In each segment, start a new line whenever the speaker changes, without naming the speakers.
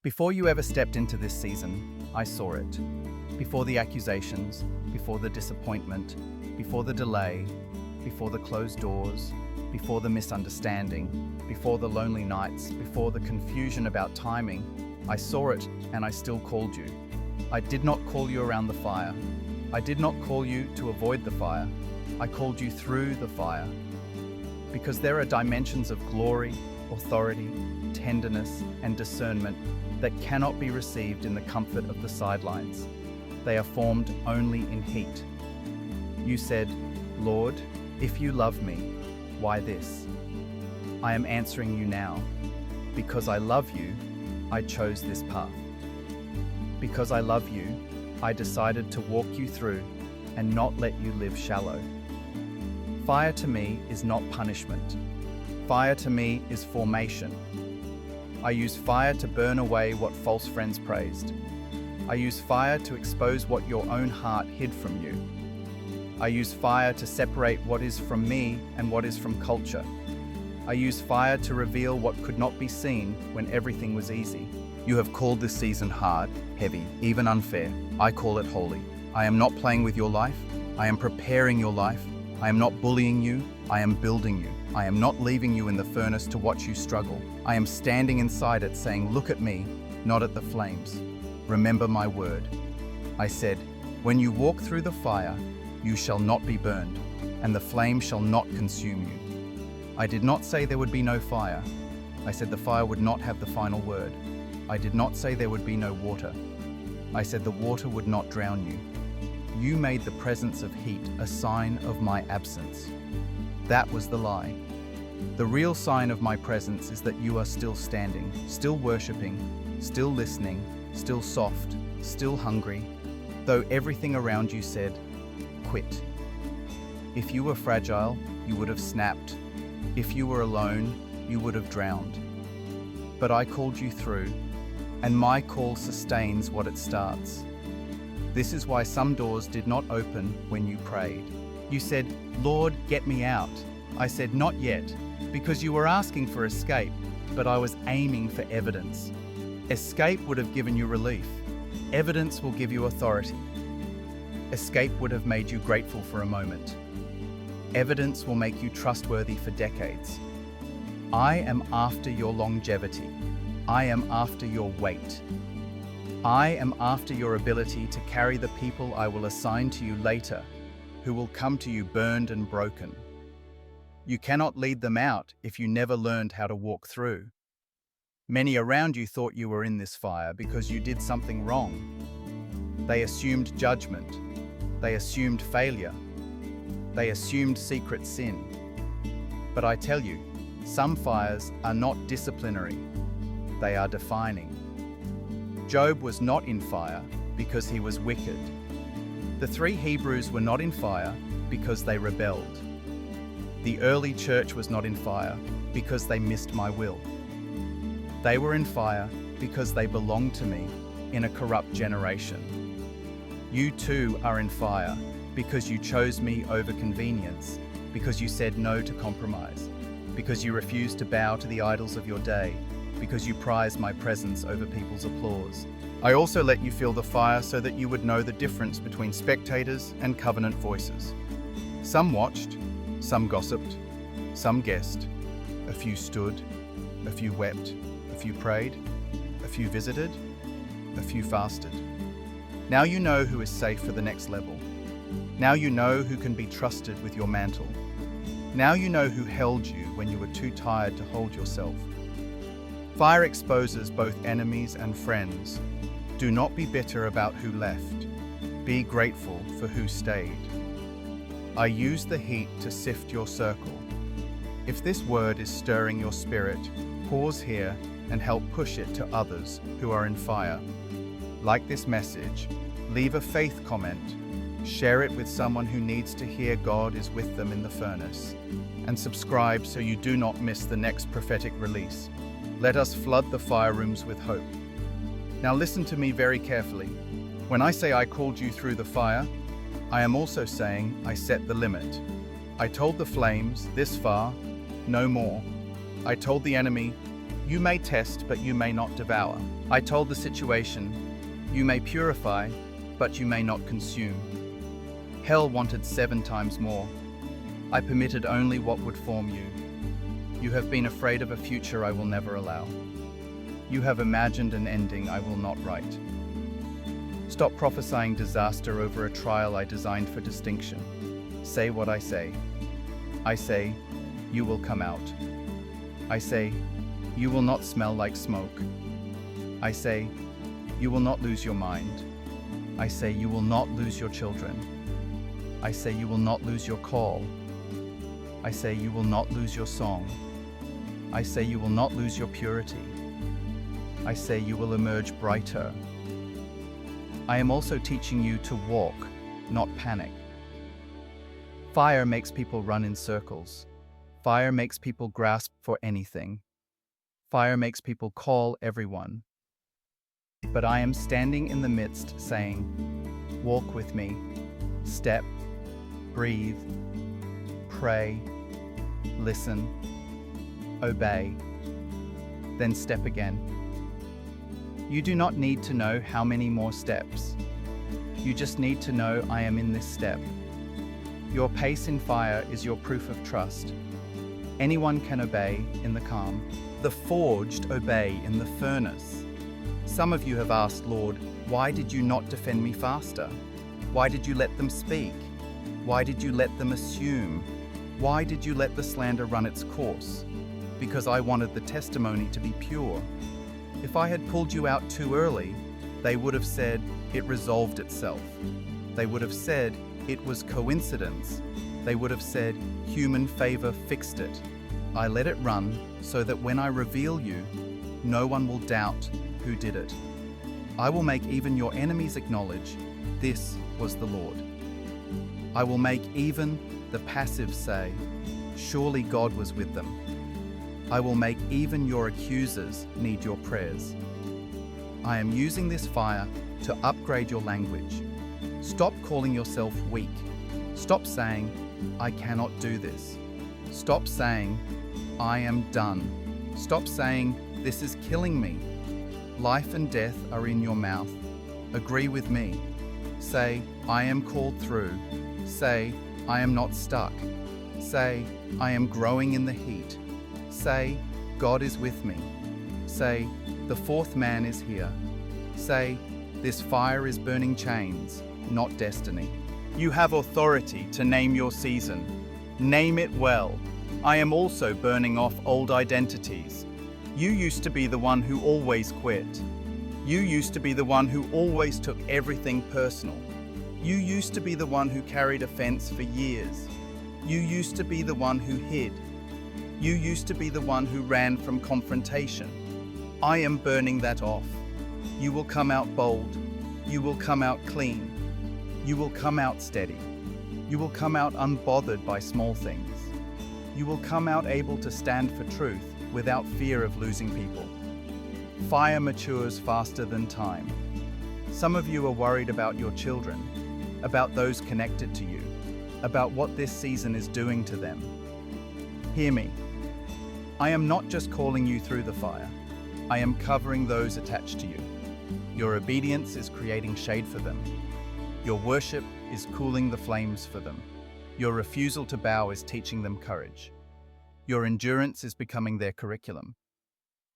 Before you ever stepped into this season, I saw it. Before the accusations, before the disappointment, before the delay, before the closed doors, before the misunderstanding, before the lonely nights, before the confusion about timing, I saw it and I still called you. I did not call you around the fire. I did not call you to avoid the fire. I called you through the fire. Because there are dimensions of glory, authority, tenderness, and discernment that cannot be received in the comfort of the sidelines. They are formed only in heat. You said, Lord, if you love me, why this? I am answering you now. Because I love you, I chose this path. Because I love you, I decided to walk you through and not let you live shallow. Fire to me is not punishment. Fire to me is formation. I use fire to burn away what false friends praised. I use fire to expose what your own heart hid from you. I use fire to separate what is from me and what is from culture. I use fire to reveal what could not be seen when everything was easy. You have called this season hard, heavy, even unfair. I call it holy. I am not playing with your life. I am preparing your life. I am not bullying you. I am building you. I am not leaving you in the furnace to watch you struggle. I am standing inside it saying, look at me, not at the flames. Remember my word. I said, when you walk through the fire, you shall not be burned, and the flame shall not consume you. I did not say there would be no fire. I said the fire would not have the final word. I did not say there would be no water. I said the water would not drown you. You made the presence of heat a sign of my absence. That was the lie. The real sign of my presence is that you are still standing, still worshipping, still listening, still soft, still hungry, though everything around you said, quit. If you were fragile, you would have snapped. If you were alone, you would have drowned. But I called you through, and my call sustains what it starts. This is why some doors did not open when you prayed. You said, Lord, get me out. I said, not yet, because you were asking for escape, but I was aiming for evidence. Escape would have given you relief. Evidence will give you authority. Escape would have made you grateful for a moment. Evidence will make you trustworthy for decades. I am after your longevity. I am after your weight. I am after your ability to carry the people I will assign to you later, who will come to you burned and broken. You cannot lead them out if you never learned how to walk through. Many around you thought you were in this fire because you did something wrong. They assumed judgment. They assumed failure. They assumed secret sin. But I tell you, some fires are not disciplinary. They are defining. Job was not in fire because he was wicked. The 3 Hebrews were not in fire because they rebelled. The early church was not in fire because they missed my will. They were in fire because they belonged to me in a corrupt generation. You too are in fire because you chose me over convenience, because you said no to compromise, because you refused to bow to the idols of your day, because you prize my presence over people's applause. I also let you feel the fire so that you would know the difference between spectators and covenant voices. Some watched, some gossiped, some guessed, a few stood, a few wept, a few prayed, a few visited, a few fasted. Now you know who is safe for the next level. Now you know who can be trusted with your mantle. Now you know who held you when you were too tired to hold yourself. Fire exposes both enemies and friends. Do not be bitter about who left. Be grateful for who stayed. I use the heat to sift your circle. If this word is stirring your spirit, pause here and help push it to others who are in fire. Like this message, leave a faith comment, share it with someone who needs to hear God is with them in the furnace, and subscribe so you do not miss the next prophetic release. Let us flood the fire rooms with hope. Now listen to me very carefully. When I say I called you through the fire, I am also saying I set the limit. I told the flames, this far, no more. I told the enemy, You may test, but you may not devour. I told the situation, you may purify, but you may not consume. Hell wanted 7 times more. I permitted only what would form you. You have been afraid of a future I will never allow. You have imagined an ending I will not write. Stop prophesying disaster over a trial I designed for distinction. Say what I say. I say, you will come out. I say, you will not smell like smoke. I say, you will not lose your mind. I say, you will not lose your children. I say, you will not lose your call. I say, you will not lose your song. I say, you will not lose your purity. I say, you will emerge brighter. I am also teaching you to walk, not panic. Fire makes people run in circles. Fire makes people grasp for anything. Fire makes people call everyone. But I am standing in the midst saying, walk with me, step, breathe, pray, listen, obey, then step again. You do not need to know how many more steps. You just need to know I am in this step. Your pace in fire is your proof of trust. Anyone can obey in the calm. The forged obey in the furnace. Some of you have asked, Lord, why did you not defend me faster? Why did you let them speak? Why did you let them assume? Why did you let the slander run its course? Because I wanted the testimony to be pure. If I had pulled you out too early, they would have said it resolved itself. They would have said it was coincidence. They would have said human favor fixed it. I let it run so that when I reveal you, no one will doubt who did it. I will make even your enemies acknowledge this was the Lord. I will make even the passive say, surely God was with them. I will make even your accusers need your prayers. I am using this fire to upgrade your language. Stop calling yourself weak. Stop saying, I cannot do this. Stop saying, I am done. Stop saying, this is killing me. Life and death are in your mouth. Agree with me. Say, I am called through. Say, I am not stuck. Say, I am growing in the heat. Say, God is with me. Say, the fourth man is here. Say, this fire is burning chains, not destiny. You have authority to name your season. Name it well. I am also burning off old identities. You used to be the one who always quit. You used to be the one who always took everything personal. You used to be the one who carried offense for years. You used to be the one who hid. You used to be the one who ran from confrontation. I am burning that off. You will come out bold. You will come out clean. You will come out steady. You will come out unbothered by small things. You will come out able to stand for truth without fear of losing people. Fire matures faster than time. Some of you are worried about your children, about those connected to you, about what this season is doing to them. Hear me. I am not just calling you through the fire. I am covering those attached to you. Your obedience is creating shade for them. Your worship is cooling the flames for them. Your refusal to bow is teaching them courage. Your endurance is becoming their curriculum.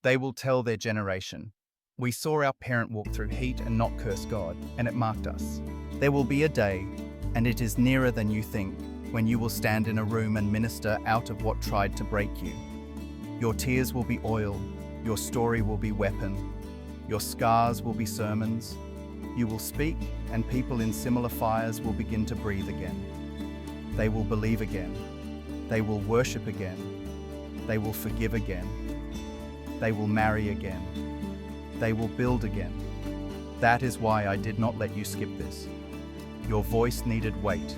They will tell their generation, we saw our parent walk through heat and not curse God, and it marked us. There will be a day, and it is nearer than you think, when you will stand in a room and minister out of what tried to break you. Your tears will be oil, your story will be weapon, your scars will be sermons. You will speak, and people in similar fires will begin to breathe again. They will believe again. They will worship again. They will forgive again. They will marry again. They will build again. That is why I did not let you skip this. Your voice needed weight.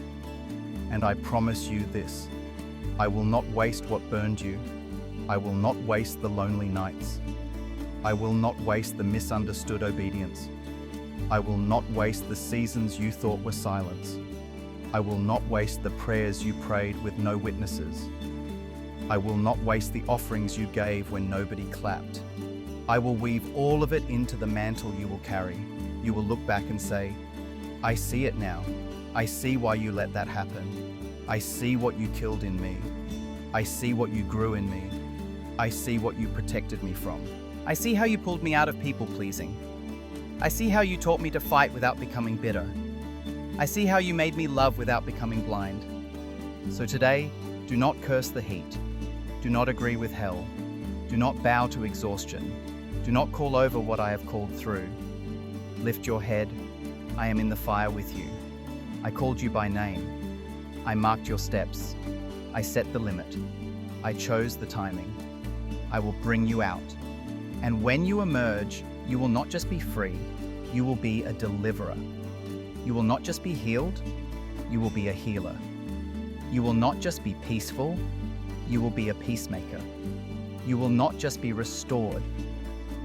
And I promise you this, I will not waste what burned you. I will not waste the lonely nights. I will not waste the misunderstood obedience. I will not waste the seasons you thought were silence. I will not waste the prayers you prayed with no witnesses. I will not waste the offerings you gave when nobody clapped. I will weave all of it into the mantle you will carry. You will look back and say, I see it now. I see why you let that happen. I see what you killed in me. I see what you grew in me. I see what you protected me from. I see how you pulled me out of people-pleasing. I see how you taught me to fight without becoming bitter. I see how you made me love without becoming blind. So today, do not curse the heat. Do not agree with hell. Do not bow to exhaustion. Do not call over what I have called through. Lift your head. I am in the fire with you. I called you by name. I marked your steps. I set the limit. I chose the timing. I will bring you out. And when you emerge, you will not just be free, you will be a deliverer. You will not just be healed, you will be a healer. You will not just be peaceful, you will be a peacemaker. You will not just be restored,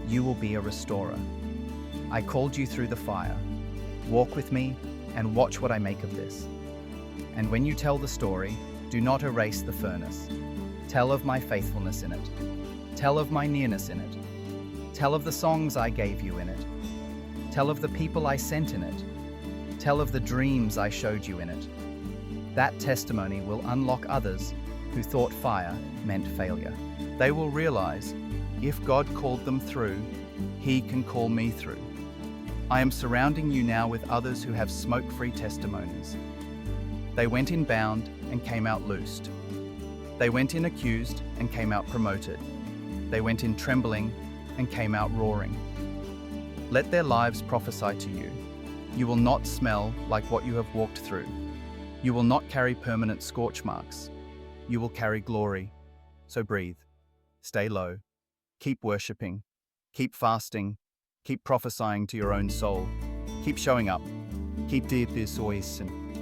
you will be a restorer. I called you through the fire. Walk with me and watch what I make of this. And when you tell the story, do not erase the furnace. Tell of my faithfulness in it. Tell of my nearness in it. Tell of the songs I gave you in it. Tell of the people I sent in it. Tell of the dreams I showed you in it. That testimony will unlock others who thought fire meant failure. They will realize, if God called them through, He can call me through. I am surrounding you now with others who have smoke-free testimonies. They went in bound and came out loosed. They went in accused and came out promoted. They went in trembling and came out roaring. Let their lives prophesy to you. You will not smell like what you have walked through. You will not carry permanent scorch marks. You will carry glory. So breathe. Stay low. Keep worshiping. Keep fasting. Keep prophesying to your own soul. Keep showing up. Keep deep this voice and